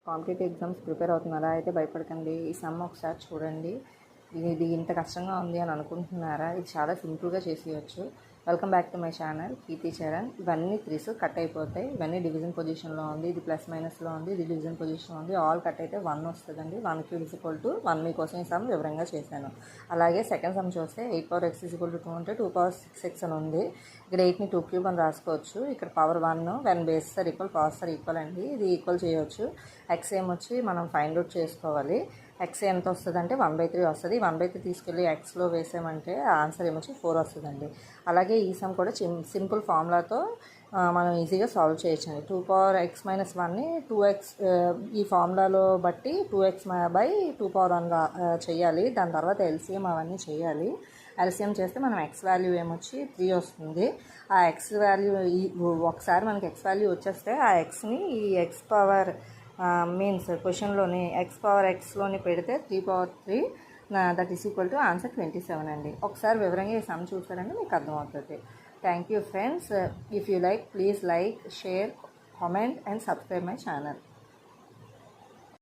Competitive exams prepare అవుతున్నారా? అయితే భయపడకండి. ఈ సమ్ ఒకసారి చూడండి. ఇది ఇంత కష్టంగా ఉంది అని అనుకుంటున్నారా? ఇది చాలా సింపుల్గా చేసేయచ్చు. Welcome back to my channel Keerthi Charan. ఇవన్నీ 3s కట్ అయిపోతాయి. ఇవన్నీ డివిజన్ పొజిషన్లో ఉంది. ఇది ప్లస్ మైనస్లో ఉంది. ఇది డివిజన్ పొజిషన్లో ఉంది. ఆల్ కట్ అయితే 1 వస్తుందండి. 1 క్యూబ్ = 1 మీకోసం ఈ సమ్ వివరంగా చేశాను. అలాగే సెకండ్ సమ్ చూస్తే 8 power x = 2 ఉంటే 2 power 6x అని ఉంది. ఇక్కడ 8ని 2 cube అని రాసుకోవచ్చు. ఇక్కడ power 1 when base are equal powers are equal అండి. ఇది ఈక్వల్ చేయవచ్చు. ఎక్స్ ఏమొచ్చి మనం ఫైండ్ అవుట్ చేసుకోవాలి. ఎక్స్ ఎంత వస్తుంది అంటే 1/3 వస్తుంది. 1/3 తీసుకెళ్ళి ఎక్స్లో వేసామంటే ఆన్సర్ ఏమొచ్చి 4 వస్తుందండి. అలాగే ఈ సమ్ కూడా సింపుల్ ఫార్ములాతో మనం ఈజీగా సాల్వ్ చేయొచ్చండి. 2 power x - 1ని 2x ఈ ఫార్ములాలో బట్టి 2x/2 power 1 చేయాలి. దాని తర్వాత ఎల్సిఎం అవన్నీ చేయాలి. ఎల్సిఎం చేస్తే మనం ఎక్స్ వాల్యూ ఏమొచ్చి 3 వస్తుంది. ఆ ఎక్స్ వాల్యూ ఒకసారి మనకి ఎక్స్ వాల్యూ వచ్చేస్తే ఆ ఎక్స్ని ఈ ఎక్స్ పవర్ మీన్స్ క్వశ్చన్లోని ఎక్స్ పవర్ ఎక్స్లోని పెడితే 3 power 3 that is equal to answer 27 అండి. ఒకసారి వివరంగా ఈ సమ్ చూసారంటే మీకు అర్థమవుతుంది. Thank you friends. If you like, please like, share, comment and subscribe my channel.